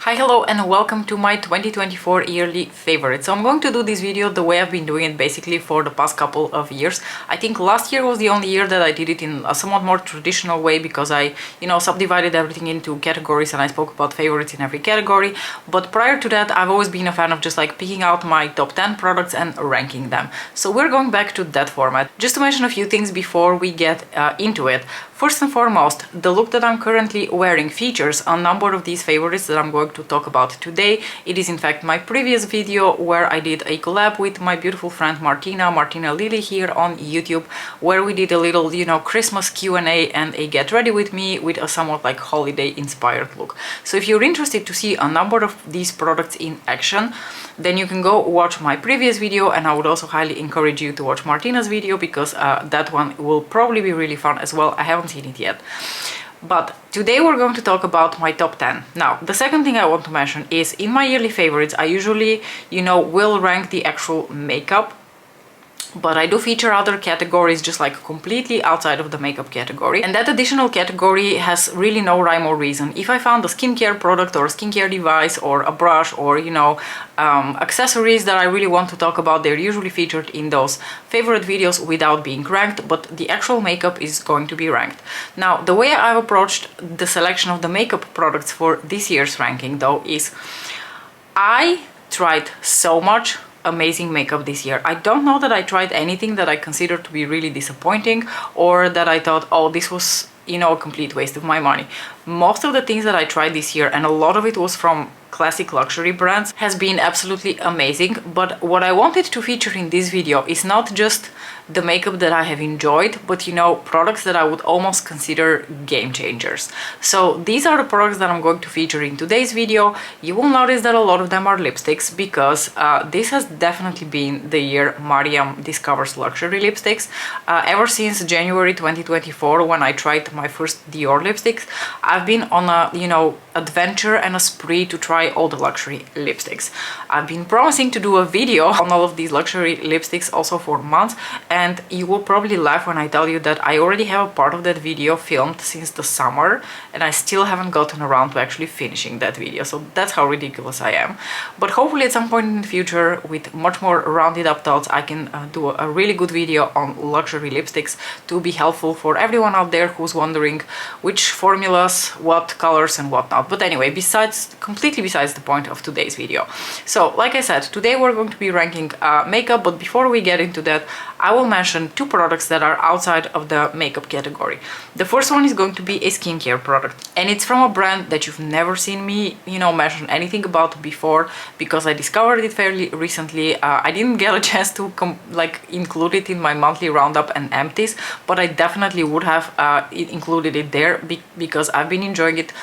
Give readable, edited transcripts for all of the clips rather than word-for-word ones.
Hi, hello, and welcome to my 2024 yearly favorites. So I'm going to do this video the way I've been doing it basically for the past couple of years. I think last year was the only year that I did it in a somewhat more traditional way because I, subdivided everything into categories and I spoke about favorites in every category. But prior to that, I've always been a fan of just like picking out my top 10 products and ranking them. So we're going back to that format. Just to mention a few things before we get into it. First and foremost, the look that I'm currently wearing features a number of these favorites that I'm going to talk about today. It is in fact my previous video where I did a collab with my beautiful friend Martina Lily here on YouTube, where we did a little, Christmas Q&A and a get ready with me with a somewhat like holiday inspired look. So if you're interested to see a number of these products in action, then you can go watch my previous video, and I would also highly encourage you to watch Martina's video because that one will probably be really fun as well. I haven't seen it yet. But today we're going to talk about my top 10. Now, the second thing I want to mention is in my yearly favorites, I usually, will rank the actual makeup, but I do feature other categories just like completely outside of the makeup category. And that additional category has really no rhyme or reason. If I found a skincare product or a skincare device or a brush or, accessories that I really want to talk about, they're usually featured in those favorite videos without being ranked, but the actual makeup is going to be ranked. Now, the way I've approached the selection of the makeup products for this year's ranking though is I tried so much amazing makeup this year. I don't know that I tried anything that I considered to be really disappointing or that I thought, oh, this was, a complete waste of my money. Most of the things that I tried this year, and a lot of it was from classic luxury brands, has been absolutely amazing. But what I wanted to feature in this video is not just the makeup that I have enjoyed, but products that I would almost consider game changers. So these are the products that I'm going to feature in today's video. You will notice that a lot of them are lipsticks because this has definitely been the year Mariam discovers luxury lipsticks. Ever since January 2024, when I tried my first Dior lipsticks, I've been on a, adventure and a spree to try all the luxury lipsticks. I've been promising to do a video on all of these luxury lipsticks also for months, and you will probably laugh when I tell you that I already have a part of that video filmed since the summer and I still haven't gotten around to actually finishing that video. So that's how ridiculous I am. But hopefully at some point in the future, with much more rounded up thoughts, I can do a really good video on luxury lipsticks to be helpful for everyone out there who's wondering which formulas, what colors and whatnot. But anyway, completely besides the point of today's video. So like I said, today we're going to be ranking makeup, but before we get into that, I will mention two products that are outside of the makeup category. The first one is going to be a skincare product, and it's from a brand that you've never seen me, mention anything about before because I discovered it fairly recently. I didn't get a chance to include it in my monthly roundup and empties, but I definitely would have included it there because I've been enjoying it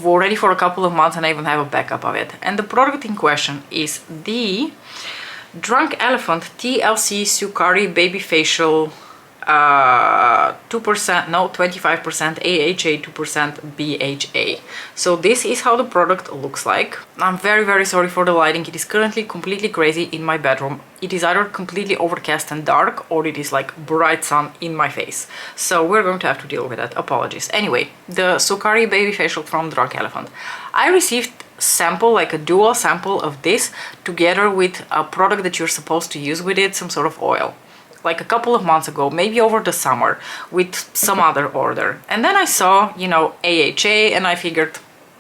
already for a couple of months and I even have a backup of it. And the product in question is the Drunk Elephant TLC Sukari Baby Facial 25% AHA, 2% BHA. So this is how the product looks like. I'm very sorry for the lighting. It is currently completely crazy in my bedroom. It is either completely overcast and dark or it is like bright sun in my face. So we're going to have to deal with that. Apologies. Anyway, the Sukari Baby Facial from Drunk Elephant. I received sample, like a dual sample of this together with a product that you're supposed to use with it, some sort of oil, like a couple of months ago, maybe over the summer with some other order. And then I saw, AHA, and I figured,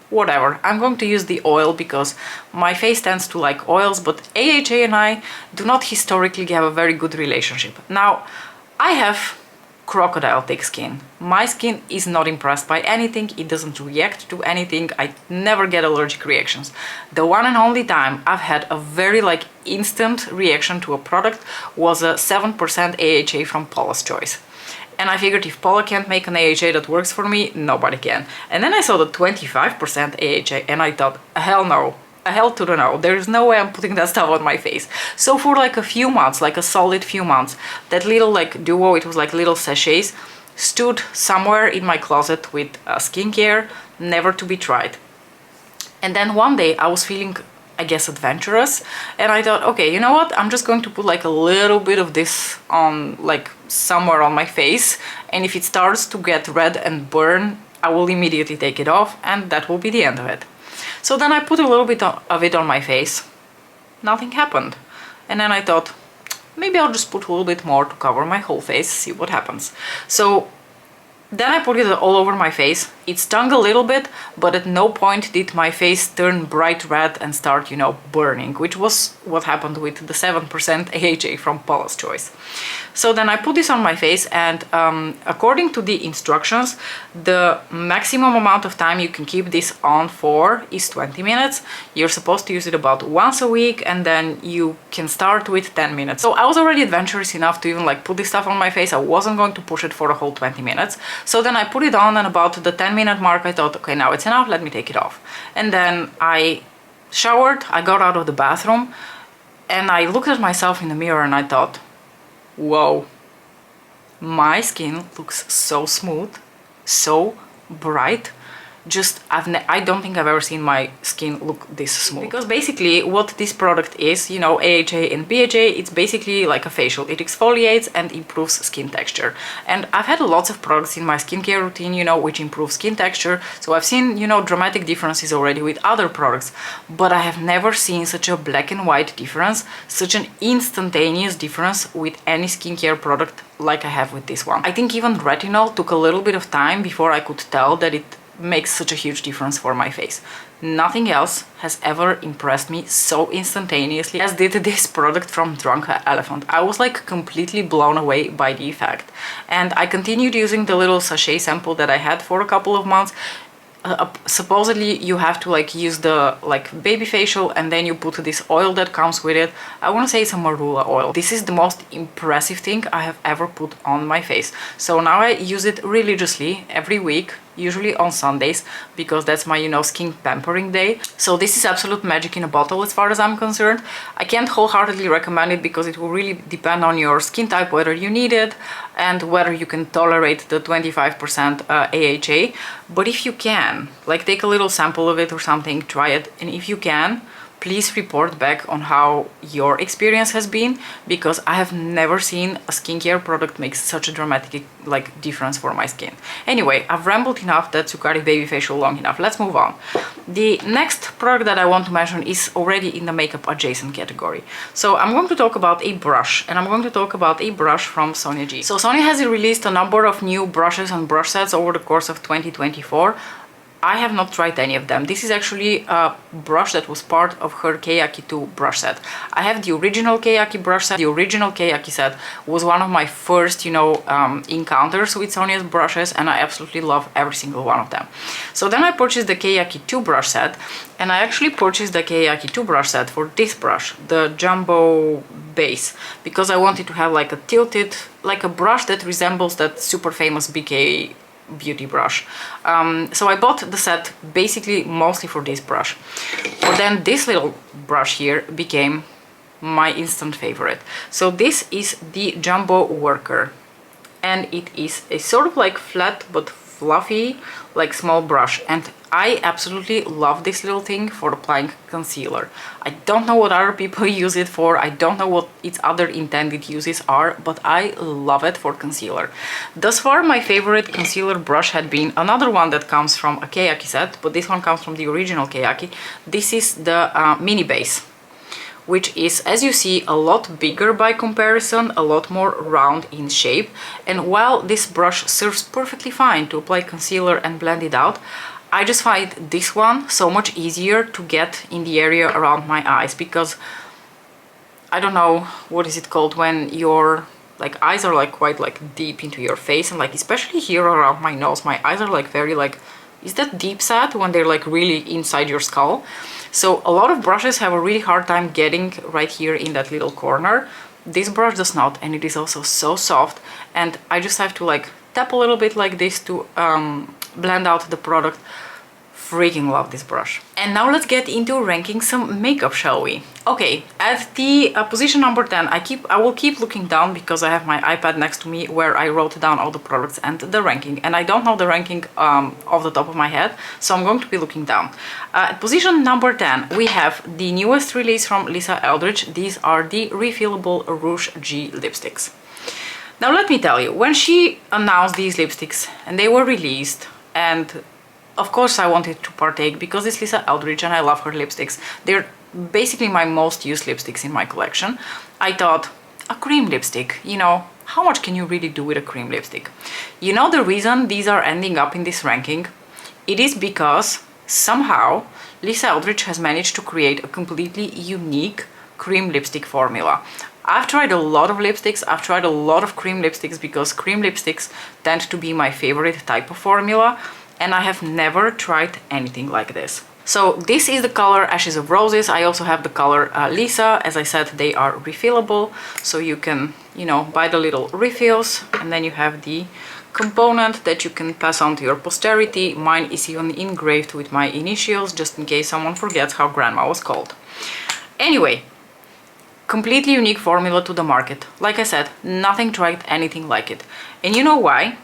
whatever, I'm going to use the oil because my face tends to like oils, but AHA and I do not historically have a very good relationship. Now, I have crocodile thick skin. My skin is not impressed by anything. It doesn't react to anything. I never get allergic reactions. The one and only time I've had a very instant reaction to a product was a 7% AHA from Paula's Choice. And I figured if Paula can't make an AHA that works for me, nobody can. And then I saw the 25% AHA and I thought, hell no. A hell to the no, there's no way I'm putting that stuff on my face. So for a few months, a solid few months, that little duo, it was little sachets, stood somewhere in my closet with skincare, never to be tried. And then one day I was feeling, I guess, adventurous, and I thought, okay, you know what, I'm just going to put a little bit of this on somewhere on my face, and if it starts to get red and burn, I will immediately take it off, and that will be the end of it. So then I put a little bit of it on my face. Nothing happened. And then I thought, maybe I'll just put a little bit more to cover my whole face, see what happens. So then I put it all over my face. It stung a little bit, but at no point did my face turn bright red and start, you know, burning, which was what happened with the 7% AHA from Paula's Choice. So then I put this on my face, and according to the instructions, the maximum amount of time you can keep this on for is 20 minutes. You're supposed to use it about once a week, and then you can start with 10 minutes. So I was already adventurous enough to even like put this stuff on my face. I wasn't going to push it for the whole 20 minutes. So then I put it on, and about the 10-minute mark I thought, okay, now it's enough, let me take it off. And then I showered, I got out of the bathroom, and I looked at myself in the mirror and I thought, whoa, my skin looks so smooth, so bright. Just I don't think I've ever seen my skin look this smooth. Because basically what this product is, you know, AHA and BHA, it's basically like a facial. It exfoliates and improves skin texture. And I've had lots of products in my skincare routine, you know, which improve skin texture. So I've seen, you know, dramatic differences already with other products, but I have never seen such a black and white difference, such an instantaneous difference with any skincare product like I have with this one. I think even retinol took a little bit of time before I could tell that it makes such a huge difference for my face. Nothing else has ever impressed me so instantaneously as did this product from Drunk Elephant. I was like completely blown away by the effect. And I continued using the little sachet sample that I had for a couple of months. Supposedly you have to like use the like baby facial, and then you put this oil that comes with it. I want to say it's a marula oil. This is the most impressive thing I have ever put on my face. So now I use it religiously every week, usually on Sundays, because that's my, you know, skin pampering day. So this is absolute magic in a bottle as far as I'm concerned. I can't wholeheartedly recommend it because it will really depend on your skin type, whether you need it and whether you can tolerate the 25% AHA. But if you can, like, take a little sample of it or something, try it, and if you can, please report back on how your experience has been, because I have never seen a skincare product make such a dramatic like difference for my skin. Anyway, I've rambled enough. That's Zucari Baby Facial long enough. Let's move on. The next product that I want to mention is already in the makeup adjacent category. So I'm going to talk about a brush, and I'm going to talk about a brush from Sonia G. So Sonia has released a number of new brushes and brush sets over the course of 2024. I have not tried any of them. This is actually a brush that was part of her Keiyaki 2 brush set. I have the original Keiyaki brush set. The original Keiyaki set was one of my first, you know, encounters with Sonia's brushes, and I absolutely love every single one of them. So then I purchased the Keiyaki 2 brush set, and I actually purchased the Keiyaki 2 brush set for this brush, the Jumbo Base, because I wanted to have like a tilted, like a brush that resembles that super famous BK beauty brush. So I bought the set basically mostly for this brush. But then this little brush here became my instant favorite. So this is the Jumbo Worker, and it is a sort of like flat but fluffy like small brush, and I absolutely love this little thing for applying concealer. I don't know what other people use it for, I don't know what its other intended uses are, but I love it for concealer. Thus far my favorite concealer brush had been another one that comes from a Keiyaki set, but this one comes from the original Keiyaki. This is the Mini Base, which is, as you see, a lot bigger by comparison, a lot more round in shape. And while this brush serves perfectly fine to apply concealer and blend it out, I just find this one so much easier to get in the area around my eyes, because I don't know, what is it called when your like eyes are like quite like deep into your face, and like especially here around my nose, my eyes are like very like, is that deep set when they're like really inside your skull? So a lot of brushes have a really hard time getting right here in that little corner. This brush does not, and it is also so soft, and I just have to like tap a little bit like this to blend out the product. Freaking love this brush. And now let's get into ranking some makeup, shall we? Okay, at the position number 10, I will keep looking down because I have my iPad next to me where I wrote down all the products and the ranking, and I don't know the ranking off the top of my head, so I'm going to be looking down. At position number 10, we have the newest release from Lisa Eldridge. These are the refillable Rouge G lipsticks. Now let me tell you, when she announced these lipsticks and they were released, and of course I wanted to partake because it's Lisa Eldridge and I love her lipsticks. They're basically my most used lipsticks in my collection. I thought, a cream lipstick, you know, how much can you really do with a cream lipstick? You know the reason these are ending up in this ranking? It is because somehow Lisa Eldridge has managed to create a completely unique cream lipstick formula. I've tried a lot of lipsticks, I've tried a lot of cream lipsticks because cream lipsticks tend to be my favorite type of formula, and I have never tried anything like this. So this is the color Ashes of Roses. I also have the color Lisa. As I said, they are refillable, so you can, you know, buy the little refills, and then you have the component that you can pass on to your posterity. Mine is even engraved with my initials, just in case someone forgets how grandma was called. Anyway, completely unique formula to the market. Like I said, nothing tried anything like it. And you know why?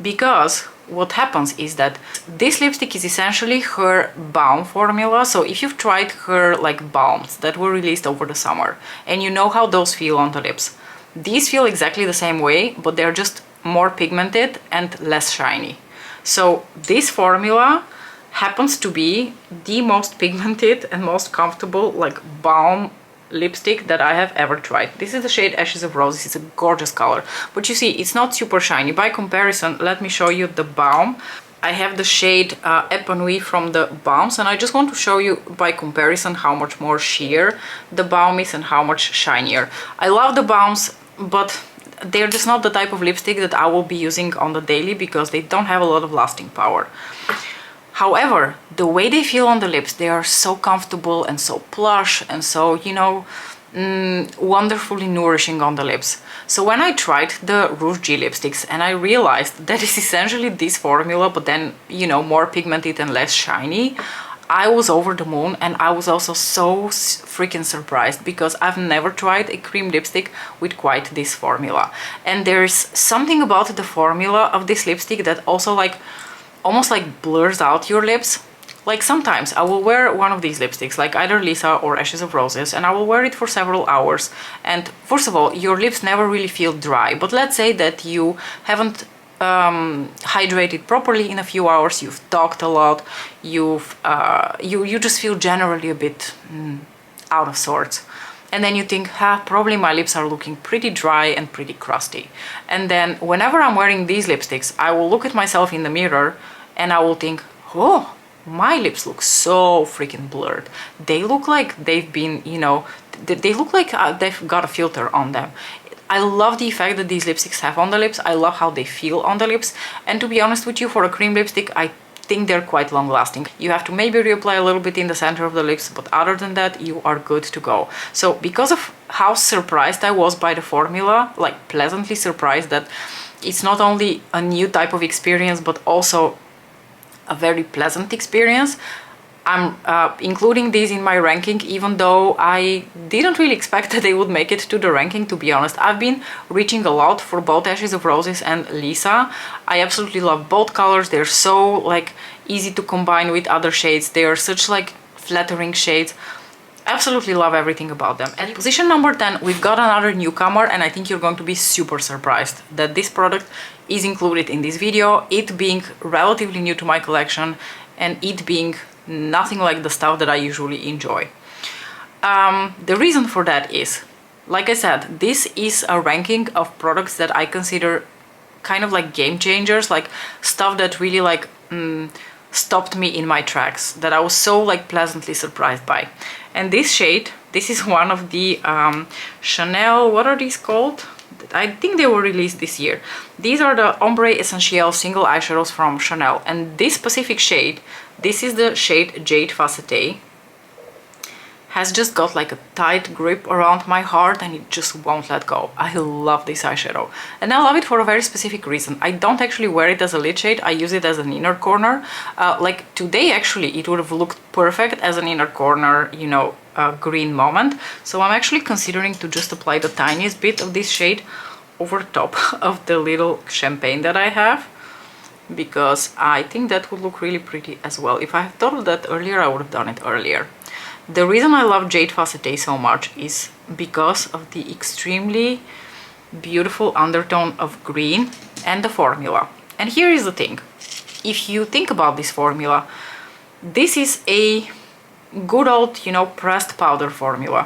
Because what happens is that this lipstick is essentially her balm formula. So if you've tried her like balms that were released over the summer and you know how those feel on the lips, these feel exactly the same way, but they're just more pigmented and less shiny. So this formula happens to be the most pigmented and most comfortable like balm lipstick that I have ever tried. This is the shade Ashes of Roses. It's a gorgeous color, but you see it's not super shiny. By comparison, let me show you the balm. I have the shade Epanouie from the balms, and I just want to show you by comparison how much more sheer the balm is and how much shinier. I love the balms, but they're just not the type of lipstick that I will be using on the daily because they don't have a lot of lasting power. However, the way they feel on the lips, they are so comfortable and so plush and so, you know, wonderfully nourishing on the lips. So when I tried the Rouge G lipsticks and I realized that it's essentially this formula, but then, you know, more pigmented and less shiny, I was over the moon, and I was also so freaking surprised because I've never tried a cream lipstick with quite this formula. And there's something about the formula of this lipstick that also like almost like blurs out your lips. Like sometimes I will wear one of these lipsticks, like either Lisa or Ashes of Roses, and I will wear it for several hours. And first of all, your lips never really feel dry. But let's say that you haven't hydrated properly in a few hours, you've talked a lot, you just feel generally a bit out of sorts. And then you think, probably my lips are looking pretty dry and pretty crusty. And then whenever I'm wearing these lipsticks, I will look at myself in the mirror and I will think, oh, my lips look so freaking blurred. They look like they've been, you know, they look like they've got a filter on them. I love the effect that these lipsticks have on the lips. I love how they feel on the lips. And to be honest with you, for a cream lipstick, I think they're quite long lasting. You have to maybe reapply a little bit in the center of the lips, but other than that, you are good to go. So because of how surprised I was by the formula, like pleasantly surprised that it's not only a new type of experience, but also a very pleasant experience, I'm including these in my ranking, even though I didn't really expect that they would make it to the ranking, to be honest. I've been reaching a lot for both Ashes of Roses and Lisa. I absolutely love both colors. They're so like easy to combine with other shades. They are such like flattering shades. Absolutely love everything about them. At position number 10, we've got another newcomer, and I think you're going to be super surprised that this product is included in this video, it being relatively new to my collection and it being nothing like the stuff that I usually enjoy. The reason for that is, like I said, this is a ranking of products that I consider kind of like game changers, like stuff that really like stopped me in my tracks, that I was so like pleasantly surprised by. And this shade, this is one of the Chanel, what are these called? I think they were released this year. These are the Ombre Essentiel single eyeshadows from Chanel, and this specific shade, this is the shade Jade Facette, has just got like a tight grip around my heart and it just won't let go. I love this eyeshadow, and I love it for a very specific reason. I don't actually wear it as a lid shade, I use it as an inner corner. Like today actually it would have looked perfect as an inner corner, you know, green moment. So I'm actually considering to just apply the tiniest bit of this shade over top of the little champagne that I have, because I think that would look really pretty as well. If I had thought of that earlier, I would have done it earlier. The reason I love Jade Facette so much is because of the extremely beautiful undertone of green and the formula. And here is the thing. if you think about this formula, this is a good old, you know, pressed powder formula,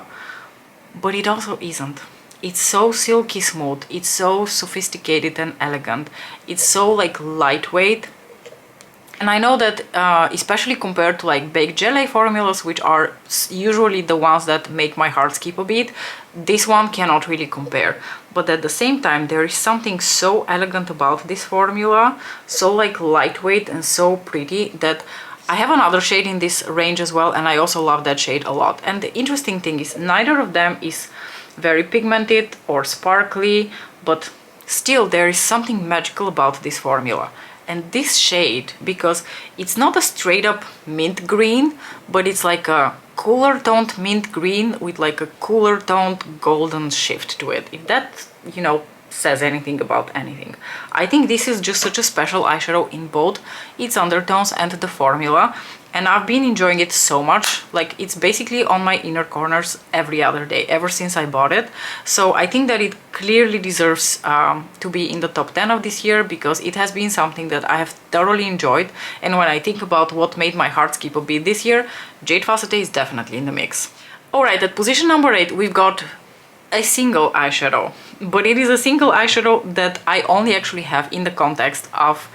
but it also isn't. It's so silky smooth, it's so sophisticated and elegant, it's so like lightweight. And I know that especially compared to like baked gelée formulas, which are usually the ones that make my heart skip a beat, this one cannot really compare. But at the same time, there is something so elegant about this formula, so like lightweight and so pretty, that I have another shade in this range as well, and I also love that shade a lot. And the interesting thing is neither of them is very pigmented or sparkly, but still there is something magical about this formula. And this shade, because it's not a straight up mint green, but it's like a cooler toned mint green with like a cooler toned golden shift to it, if that, you know, says anything about anything. I think this is just such a special eyeshadow in both its undertones and the formula, and I've been enjoying it so much. Like, it's basically on my inner corners every other day ever since I bought it. So I think that it clearly deserves to be in the top 10 of this year, because it has been something that I have thoroughly enjoyed. And when I think about what made my heart skip a beat this year, Jade Facete is definitely in the mix. Alright, at position number 8 we've got a single eyeshadow, but it is a single eyeshadow that I only actually have in the context of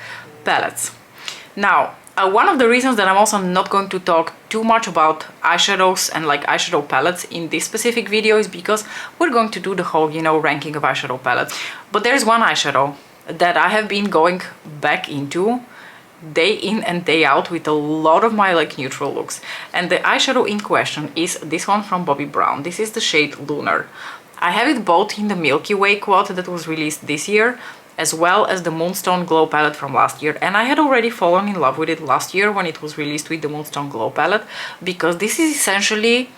palettes. Now, one of the reasons that I'm also not going to talk too much about eyeshadows and like eyeshadow palettes in this specific video is because we're going to do the whole, you know, ranking of eyeshadow palettes. But there's one eyeshadow that I have been going back into day in and day out with a lot of my like neutral looks. And the eyeshadow in question is this one from Bobbi Brown. This is the shade Lunar. I have it both in the Milky Way quad that was released this year, as well as the Moonstone Glow palette from last year. And I had already fallen in love with it last year when it was released with the Moonstone Glow palette, because this is essentially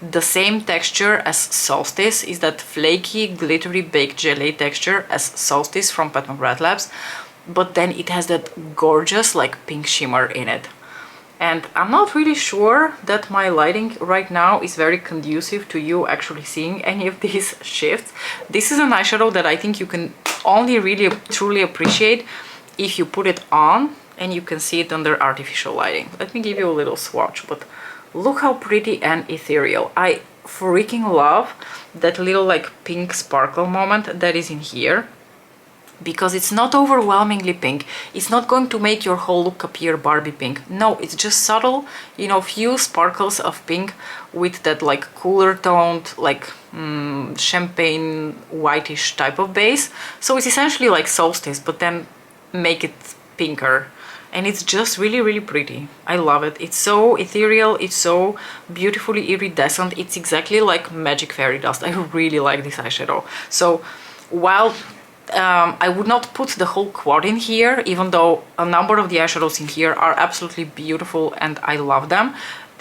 the same texture as Solstice, is that flaky, glittery baked gelée texture as Solstice from Pat McGrath Labs, but then it has that gorgeous like pink shimmer in it. And I'm not really sure that my lighting right now is very conducive to you actually seeing any of these shifts. This is an eyeshadow that I think you can only really truly appreciate if you put it on and you can see it under artificial lighting. Let me give you a little swatch, but look how pretty and ethereal. I freaking love that little like pink sparkle moment that is in here, because it's not overwhelmingly pink. It's not going to make your whole look appear Barbie pink. No, it's just subtle, you know, few sparkles of pink with that like cooler toned, like champagne whitish type of base. So it's essentially like Solstice, but then make it pinker. And it's just really, really pretty. I love it. It's so ethereal, it's so beautifully iridescent. It's exactly like magic fairy dust. I really like this eyeshadow. So while I would not put the whole quad in here, even though a number of the eyeshadows in here are absolutely beautiful and I love them,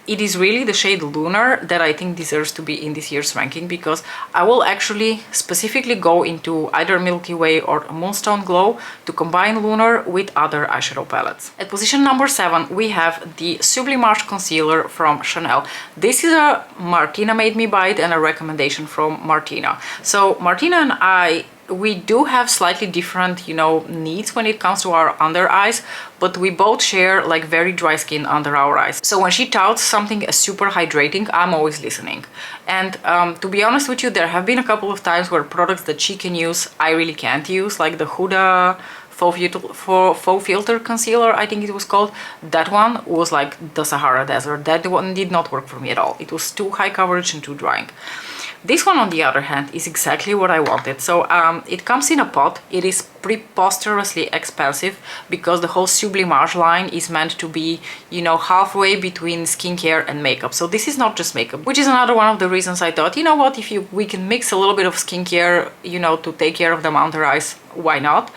it is really the shade Lunar that I think deserves to be in this year's ranking, because I will actually specifically go into either Milky Way or Moonstone Glow to combine Lunar with other eyeshadow palettes. At position number 7 we have the Sublimage Concealer from Chanel. This is a Martina made me buy it and a recommendation from Martina. So Martina and we do have slightly different, you know, needs when it comes to our under eyes, but we both share like very dry skin under our eyes. So when she touts something as super hydrating, I'm always listening. And to be honest with you, there have been a couple of times where products that she can use, I really can't use, like the Huda faux filter concealer, I think it was called. That one was like the Sahara Desert. That one did not work for me at all. It was too high coverage and too drying. This one, on the other hand, is exactly what I wanted. So it comes in a pot. It is preposterously expensive because the whole Sublimage line is meant to be, you know, halfway between skincare and makeup. So this is not just makeup, which is another one of the reasons I thought, you know what, if we can mix a little bit of skincare, you know, to take care of them under eyes, why not?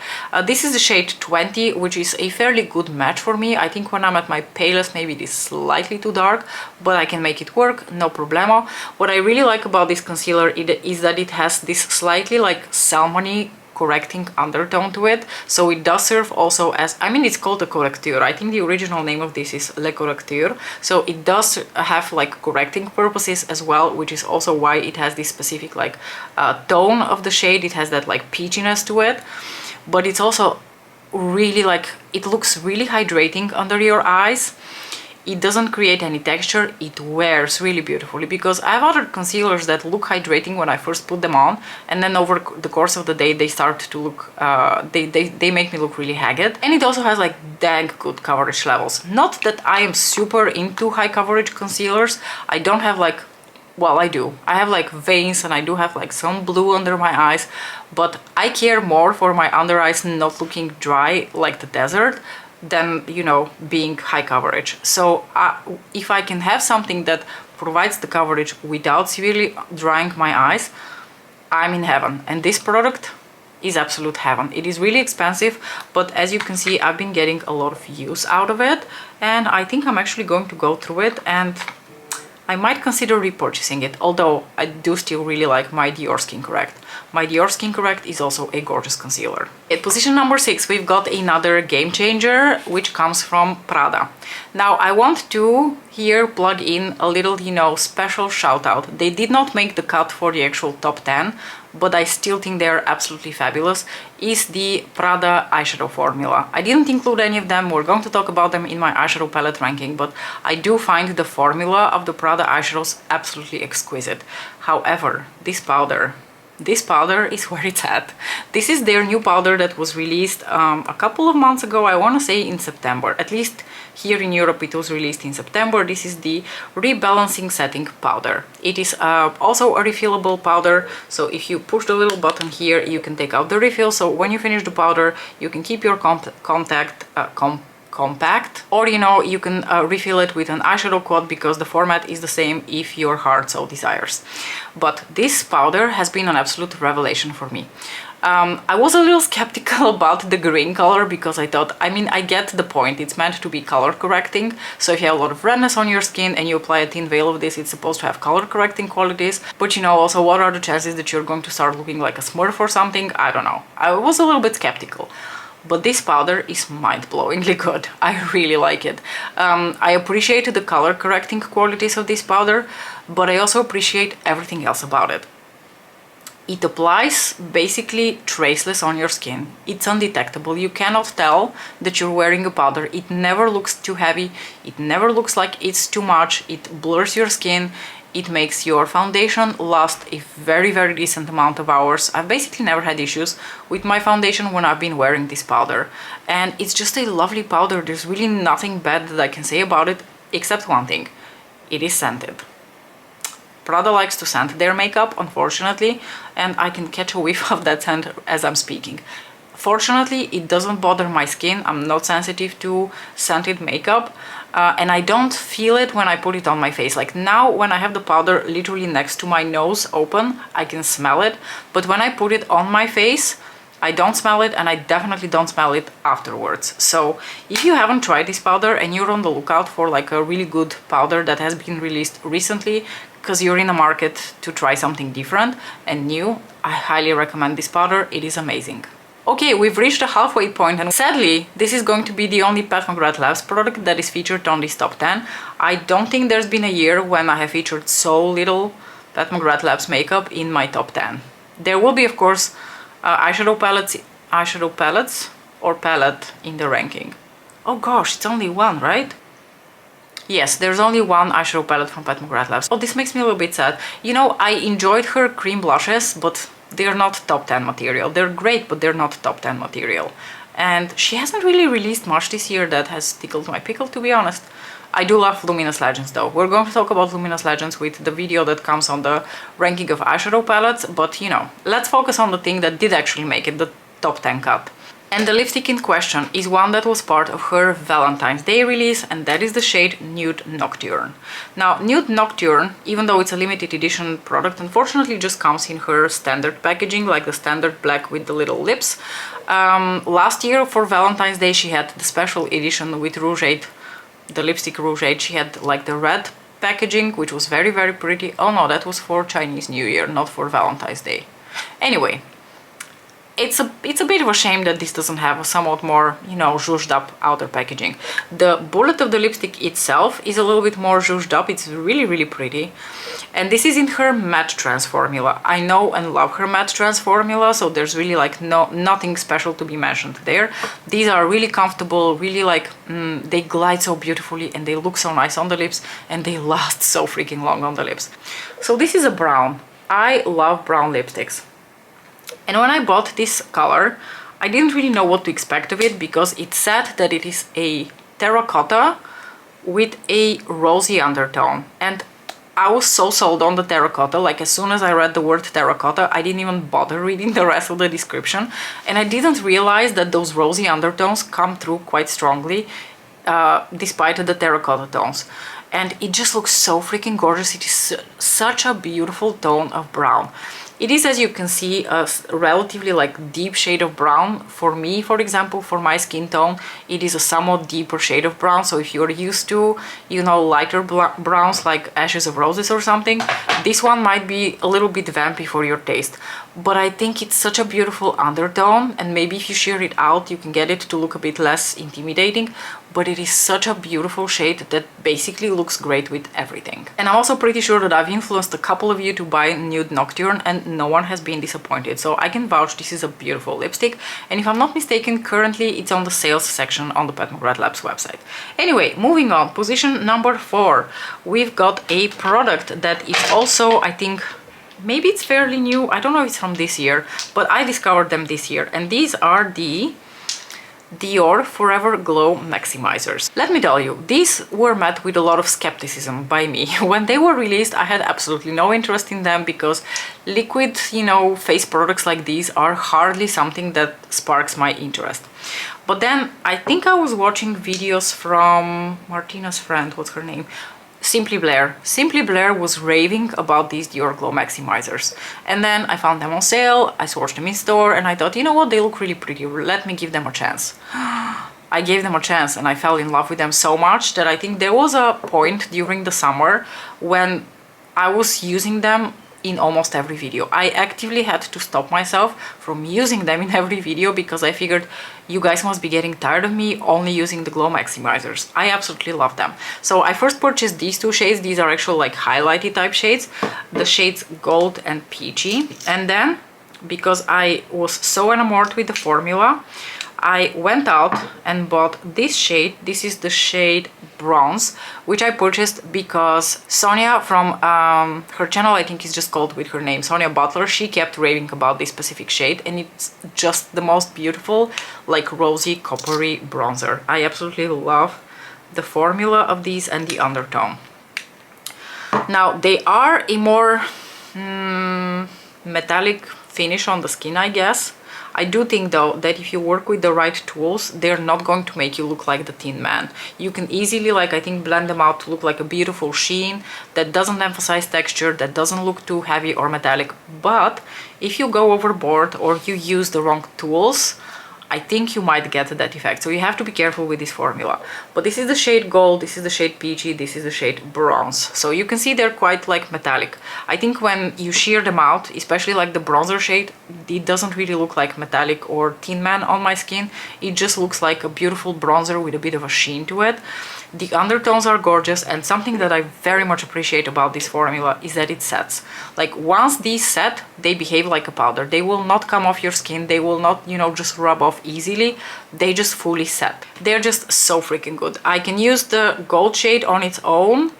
This is the shade 20, which is a fairly good match for me. I think when I'm at my palest, maybe it is slightly too dark, but I can make it work, no problemo. What I really like about this concealer is that it has this slightly like salmony correcting undertone to it. So it does serve also as, I mean, it's called a correcteur. I think the original name of this is Le Correcteur. So it does have like correcting purposes as well, which is also why it has this specific like tone of the shade. It has that like peachiness to it, but it's also really like, it looks really hydrating under your eyes. It doesn't create any texture, it wears really beautifully, because I have other concealers that look hydrating when I first put them on, and then over the course of the day they start to look, they make me look really haggard. And it also has like dang good coverage levels. Not that I am super into high coverage concealers. I don't have like, well, I do. I have like veins and I do have like some blue under my eyes, but I care more for my under eyes not looking dry like the desert than, you know, being high coverage. So if I can have something that provides the coverage without severely drying my eyes, I'm in heaven. And this product is absolute heaven. It is really expensive, but as you can see, I've been getting a lot of use out of it, and I think I'm actually going to go through it, and I might consider repurchasing it, although I do still really like my Dior Skin Correct. My Dior Skin Correct is also a gorgeous concealer. At position number 6, we've got another game changer, which comes from Prada. Now, I want to here plug in a little, you know, special shout out. They did not make the cut for the actual top 10, but I still think they're absolutely fabulous, is the Prada eyeshadow formula. I didn't include any of them. We're going to talk about them in my eyeshadow palette ranking, but I do find the formula of the Prada eyeshadows absolutely exquisite. However, this powder is where it's at. This is their new powder that was released a couple of months ago, I want to say in September. At least here in Europe it was released in September. This is the Rebalancing Setting Powder. It is also a refillable powder, so if you push the little button here, you can take out the refill, so when you finish the powder, you can keep your compact, or you know, you can refill it with an eyeshadow quad, because the format is the same if your heart so desires. But this powder has been an absolute revelation for me. I was a little skeptical about the green color, because I thought, I mean, I get the point, it's meant to be color correcting, so if you have a lot of redness on your skin and you apply a thin veil of this, it's supposed to have color correcting qualities. But you know, also, what are the chances that you're going to start looking like a Smurf or something? I don't know. I was a little bit skeptical. But this powder is mind-blowingly good. I really like it. I appreciate the color correcting qualities of this powder, but I also appreciate everything else about it. It applies basically traceless on your skin. It's undetectable. You cannot tell that you're wearing a powder. It never looks too heavy. It never looks like it's too much. It blurs your skin. It makes your foundation last a very, very decent amount of hours. I've basically never had issues with my foundation when I've been wearing this powder. And it's just a lovely powder. There's really nothing bad that I can say about it, except one thing. It is scented. Prada likes to scent their makeup, unfortunately, and I can catch a whiff of that scent as I'm speaking. Fortunately, it doesn't bother my skin. I'm not sensitive to scented makeup, and I don't feel it when I put it on my face. Like now, when I have the powder literally next to my nose open, I can smell it, but when I put it on my face, I don't smell it, and I definitely don't smell it afterwards. So if you haven't tried this powder and you're on the lookout for like a really good powder that has been released recently, because you're in the market to try something different and new, I highly recommend this powder. It is amazing. Okay, we've reached the halfway point, and sadly, this is going to be the only Pat McGrath Labs product that is featured on this top 10. I don't think there's been a year when I have featured so little Pat McGrath Labs makeup in my top 10. There will be, of course, eyeshadow palettes or palette in the ranking. Oh gosh, it's only one, right? Yes, there's only one eyeshadow palette from Pat McGrath Labs. Oh, this makes me a little bit sad. You know, I enjoyed her cream blushes, but they're not top 10 material. They're great, but they're not top 10 material. And she hasn't really released much this year that has tickled my pickle, to be honest. I do love Luminous Legends though. We're going to talk about Luminous Legends with the video that comes on the ranking of eyeshadow palettes, but you know, let's focus on the thing that did actually make it the top 10 cut. And the lipstick in question is one that was part of her Valentine's Day release, and that is the shade Nude Nocturne. Now, Nude Nocturne, even though it's a limited edition product, unfortunately just comes in her standard packaging, like the standard black with the little lips. Last year for Valentine's Day she had the special edition with Rougeade, the lipstick Rougeade. She had like the red packaging, which was very, very pretty. Oh no, that was for Chinese New Year, not for Valentine's Day. Anyway, it's a bit of a shame that this doesn't have a somewhat more, you know, zhuzhed up outer packaging. The bullet of the lipstick itself is a little bit more zhuzhed up. It's really, really pretty. And this is in her matte trans formula. I know and love her matte trans formula, so there's really like nothing special to be mentioned there. These are really comfortable, really like, they glide so beautifully and they look so nice on the lips and they last so freaking long on the lips. So this is a brown. I love brown lipsticks. And when I bought this color, I didn't really know what to expect of it because it said that it is a terracotta with a rosy undertone. And I was so sold on the terracotta, like as soon as I read the word terracotta, I didn't even bother reading the rest of the description. And I didn't realize that those rosy undertones come through quite strongly, despite the terracotta tones. And it just looks so freaking gorgeous. It is such a beautiful tone of brown. It is, as you can see, a relatively like deep shade of brown. For me, for example, for my skin tone, it is a somewhat deeper shade of brown. So if you're used to, you know, lighter browns like Ashes of Roses or something, this one might be a little bit vampy for your taste. But I think it's such a beautiful undertone, and maybe if you sheer it out, you can get it to look a bit less intimidating. But it is such a beautiful shade that basically looks great with everything. And I'm also pretty sure that I've influenced a couple of you to buy Nude Nocturne and no one has been disappointed. So I can vouch this is a beautiful lipstick. And if I'm not mistaken, currently it's on the sales section on the Pat McGrath Labs website. Anyway, moving on, position number 4. We've got a product that is also, I think, maybe it's fairly new. I don't know if it's from this year, but I discovered them this year. And these are the Dior Forever Glow Maximizers. Let me tell you, these were met with a lot of skepticism by me. When they were released, I had absolutely no interest in them because liquid, you know, face products like these are hardly something that sparks my interest. But then I think I was watching videos from Martina's friend, what's her name? Simply Blair. Simply Blair was raving about these Dior Glow Maximizers. And then I found them on sale, I swatched them in store, and I thought, you know what, they look really pretty, let me give them a chance. I gave them a chance and I fell in love with them so much that I think there was a point during the summer when I was using them in almost every video. I actively had to stop myself from using them in every video because I figured you guys must be getting tired of me only using the Glow Maximizers. I absolutely love them. So I first purchased these two shades. These are actual like highlighty type shades, the shades Gold and Peachy. And then, because I was so enamored with the formula, I went out and bought this shade. This is the shade Bronze, which I purchased because Sonia from her channel, I think is just called with her name, Sonia Butler, she kept raving about this specific shade and it's just the most beautiful, like rosy, coppery bronzer. I absolutely love the formula of these and the undertone. Now, they are a more metallic finish on the skin, I guess. I do think though that if you work with the right tools, they're not going to make you look like the Tin Man. You can easily, like, I think, blend them out to look like a beautiful sheen that doesn't emphasize texture, that doesn't look too heavy or metallic. But if you go overboard or you use the wrong tools, I think you might get that effect. So you have to be careful with this formula. But this is the shade Gold, this is the shade Peachy, this is the shade Bronze. So you can see they're quite like metallic. I think when you shear them out, especially like the bronzer shade, it doesn't really look like metallic or Tin Man on my skin. It just looks like a beautiful bronzer with a bit of a sheen to it. The undertones are gorgeous, and something that I very much appreciate about this formula is that it sets. Like, once these set, they behave like a powder. They will not come off your skin, they will not, you know, just rub off easily. They just fully set. They're just so freaking good. I can use the Gold shade on its own.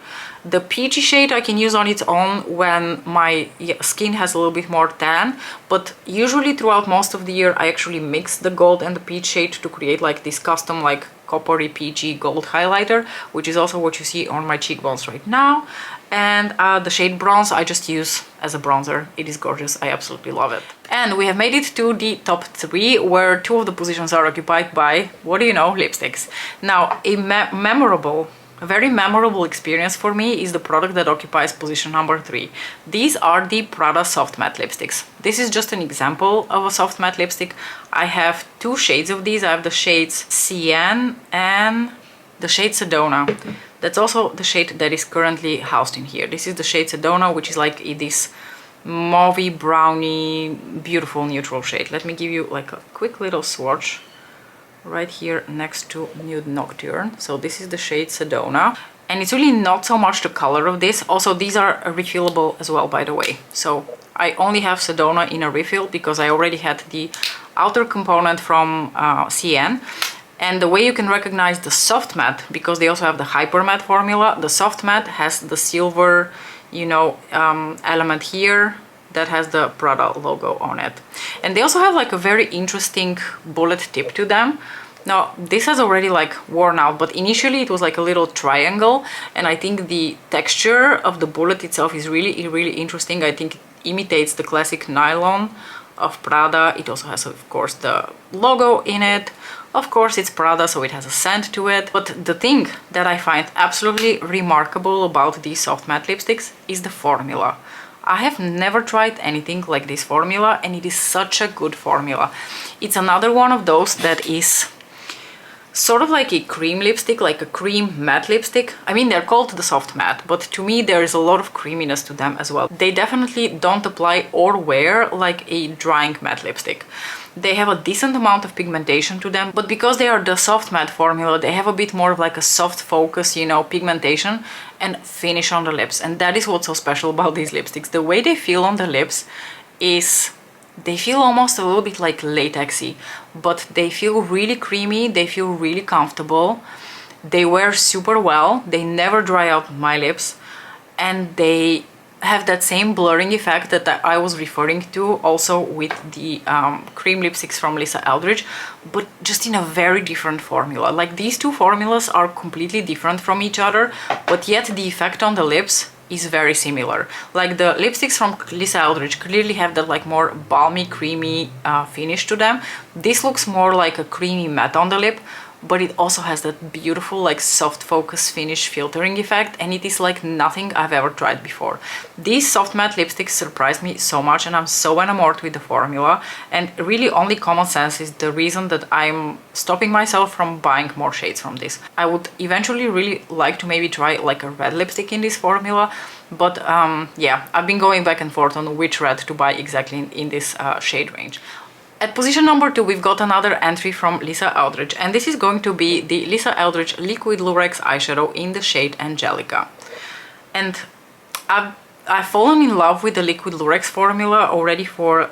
The Peachy shade I can use on its own when my skin has a little bit more tan, but usually throughout most of the year I actually mix the Gold and the Peach shade to create like this custom like coppery peachy gold highlighter, which is also what you see on my cheekbones right now. And the shade Bronze I just use as a bronzer. It is gorgeous, I absolutely love it. And we have made it to the top 3, where 2 of the positions are occupied by, what do you know, lipsticks. Now, a very memorable experience for me is the product that occupies position number 3. These are the Prada soft matte lipsticks. This is just an example of a soft matte lipstick. I have 2 shades of these. I have the shades Cyan and the shade Sedona. That's also the shade that is currently housed in here. This is the shade Sedona, which is like this mauvey brownie, beautiful neutral shade. Let me give you like a quick little swatch right here next to Nude Nocturne. So this is the shade Sedona, and it's really not so much the color of this. Also, these are refillable as well, by the way. So I only have Sedona in a refill because I already had the outer component from CN. And the way you can recognize the soft matte, because they also have the hyper matte formula, the soft matte has the silver, you know, element here that has the Prada logo on it. And they also have like a very interesting bullet tip to them. Now, this has already like worn out, but initially it was like a little triangle, and I think the texture of the bullet itself is really interesting. I think it imitates the classic nylon of Prada. It also has, of course, the logo in it. Of course, it's Prada, so it has a scent to it. But the thing that I find absolutely remarkable about these soft matte lipsticks is the formula. I have never tried anything like this formula, and it is such a good formula. It's another one of those that is sort of like a cream lipstick, like a cream matte lipstick. I mean, they're called the soft matte, but to me there is a lot of creaminess to them as well. They definitely don't apply or wear like a drying matte lipstick. They have a decent amount of pigmentation to them, but because they are the soft matte formula, they have a bit more of like a soft focus, you know, pigmentation and finish on the lips. And that is what's so special about these lipsticks. The way they feel on the lips is, they feel almost a little bit like latexy, but they feel really creamy, they feel really comfortable, they wear super well, they never dry out my lips, and they have that same blurring effect that I was referring to also with the cream lipsticks from Lisa Eldridge, but just in a very different formula. Like, these two formulas are completely different from each other, but yet the effect on the lips is very similar. Like, the lipsticks from Lisa Eldridge clearly have that like more balmy, creamy finish to them. This looks more like a creamy matte on the lip, but it also has that beautiful like soft focus finish filtering effect, and it is like nothing I've ever tried before. These soft matte lipsticks surprised me so much, and I'm so enamored with the formula, and really only common sense is the reason that I'm stopping myself from buying more shades from this. I would eventually really like to maybe try like a red lipstick in this formula, but yeah, I've been going back and forth on which red to buy exactly in this shade range. At position number 2, we've got another entry from Lisa Eldridge, and this is going to be the Lisa Eldridge Liquid Lurex eyeshadow in the shade Angelica. And I've fallen in love with the Liquid Lurex formula already for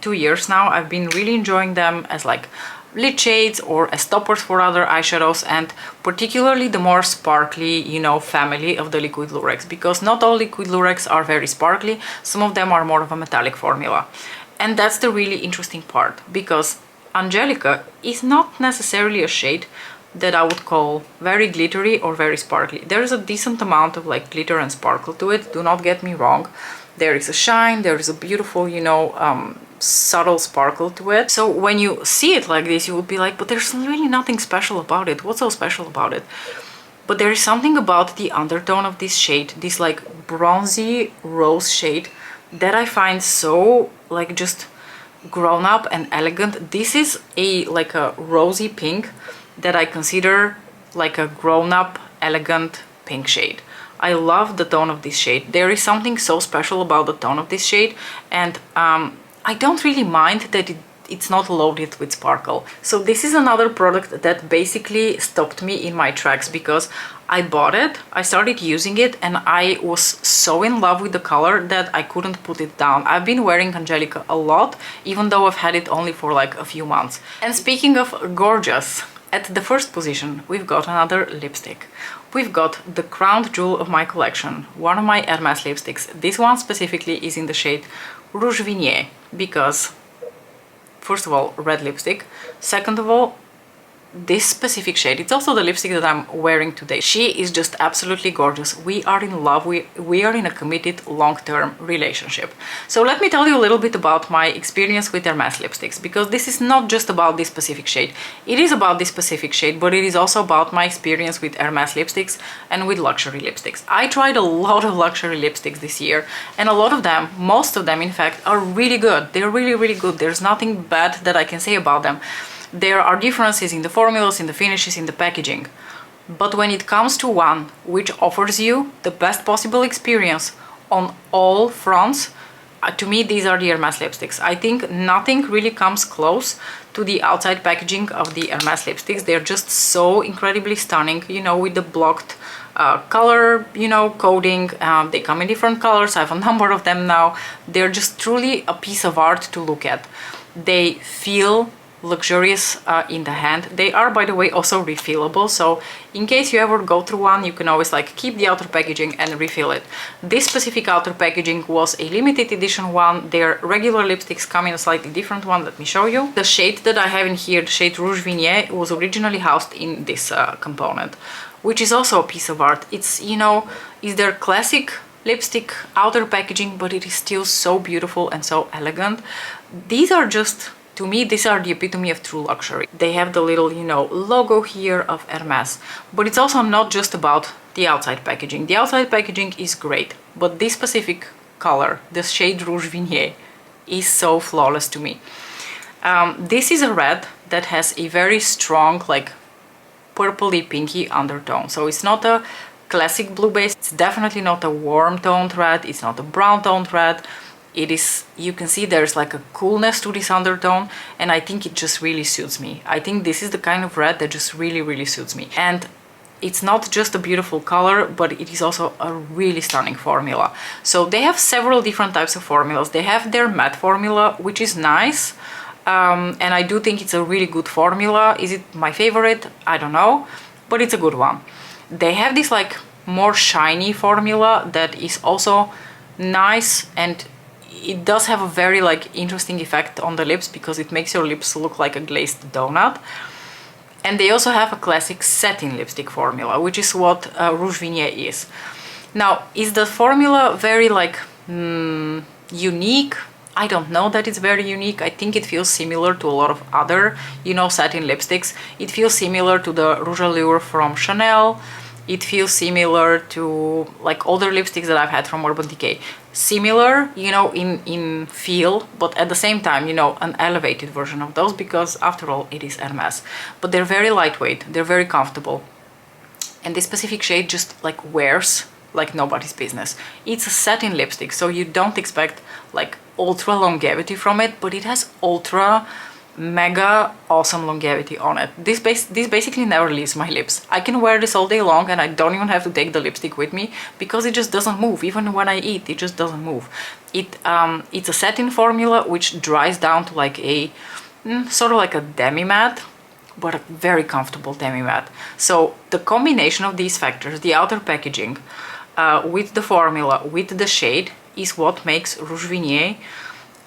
2 years now. I've been really enjoying them as like lid shades or as toppers for other eyeshadows, and particularly the more sparkly, you know, family of the Liquid Lurex, because not all Liquid Lurex are very sparkly, some of them are more of a metallic formula. And that's the really interesting part, because Angelica is not necessarily a shade that I would call very glittery or very sparkly. There is a decent amount of like glitter and sparkle to it, do not get me wrong. There is a shine, there is a beautiful, you know, subtle sparkle to it. So when you see it like this, you would be like, but there's really nothing special about it. What's so special about it? But there is something about the undertone of this shade, this like bronzy rose shade, that I find so like just grown up and elegant. This is like a rosy pink that I consider like a grown up elegant pink shade. I love the tone of this shade. There is something so special about the tone of this shade, and I don't really mind that it's not loaded with sparkle. So this is another product that basically stopped me in my tracks, because I bought it, I started using it, and I was so in love with the color that I couldn't put it down. I've been wearing Angelica a lot, even though I've had it only for like a few months. And speaking of gorgeous, at the first position we've got another lipstick. We've got the crown jewel of my collection, one of my Hermès lipsticks. This one specifically is in the shade Rouge Vignette, because first of all, red lipstick. Second of all, this specific shade, it's also the lipstick that I'm wearing today. She is just absolutely gorgeous. We are in love. We are in a committed long-term relationship. So let me tell you a little bit about my experience with Hermès lipsticks, because this is not just about this specific shade. It is about this specific shade, but it is also about my experience with Hermès lipsticks and with luxury lipsticks. I tried a lot of luxury lipsticks this year, and a lot of them, most of them in fact, are really good. They're really good. There's nothing bad that I can say about them. There are differences in the formulas, in the finishes, in the packaging. But when it comes to one which offers you the best possible experience on all fronts, to me, these are the Hermès lipsticks. I think nothing really comes close to the outside packaging of the Hermès lipsticks. They're just so incredibly stunning, you know, with the blocked color, you know, coding. They come in different colors. I have a number of them now. They're just truly a piece of art to look at. They feel luxurious in the hand. They are, by the way, also refillable, so in case you ever go through one, you can always like keep the outer packaging and refill it. This specific outer packaging was a limited edition one. Their regular lipsticks come in a slightly different one. Let me show you. The shade that I have in here, the shade Rouge Vignette, was originally housed in this component, which is also a piece of art. It's, you know, is their classic lipstick outer packaging, but it is still so beautiful and so elegant. These are just, to me, these are the epitome of true luxury. They have the little, you know, logo here of Hermès, but it's also not just about the outside packaging. The outside packaging is great, but this specific color, the shade Rouge Vignette, is so flawless to me. This is a red that has a very strong, like, purpley pinky undertone. So it's not a classic blue base. It's definitely not a warm toned red. It's not a brown toned red. It is, you can see there's like a coolness to this undertone, and I think it just really suits me. I think this is the kind of red that just really suits me. And it's not just a beautiful color, but it is also a really stunning formula. So they have several different types of formulas. They have their matte formula, which is nice. And I do think it's a really good formula. Is it my favorite? I don't know, but it's a good one. They have this like more shiny formula that is also nice, and it does have a very like interesting effect on the lips because it makes your lips look like a glazed donut. And they also have a classic satin lipstick formula, which is what Rouge Vignette is. Now, is the formula very like unique? I don't know that it's very unique. I think it feels similar to a lot of other, you know, satin lipsticks. It feels similar to the Rouge Allure from Chanel. It feels similar to like older lipsticks that I've had from Urban Decay. Similar, you know, in feel, but at the same time, you know, an elevated version of those, because after all, it is Hermès. But they're very lightweight, they're very comfortable. And this specific shade just like wears like nobody's business. It's a satin lipstick, so you don't expect like ultra longevity from it, but it has ultra mega awesome longevity on it. This basically never leaves my lips. I can wear this all day long and I don't even have to take the lipstick with me because it just doesn't move. Even when I eat, it just doesn't move. It's a satin formula which dries down to like a sort of like a demi-matte, but a very comfortable demi-matte. So the combination of these factors, the outer packaging with the formula, with the shade, is what makes Rouge Vignette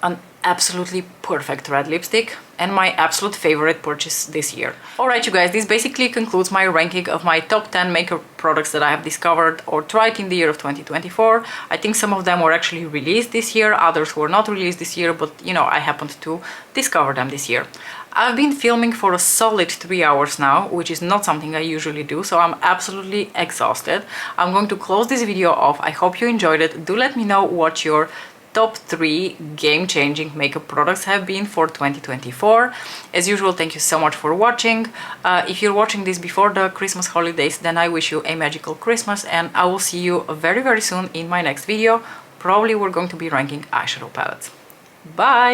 an absolutely perfect red lipstick and my absolute favorite purchase this year. Alright you guys, this basically concludes my ranking of my top 10 makeup products that I have discovered or tried in the year of 2024. I think some of them were actually released this year, others were not released this year, but you know, I happened to discover them this year. I've been filming for a solid 3 hours now, which is not something I usually do, so I'm absolutely exhausted. I'm going to close this video off. I hope you enjoyed it. Do let me know what your top 3 game-changing makeup products have been for 2024. As usual, thank you so much for watching. If you're watching this before the Christmas holidays, then I wish you a magical Christmas, and I will see you very soon in my next video. Probably we're going to be ranking eyeshadow palettes. Bye!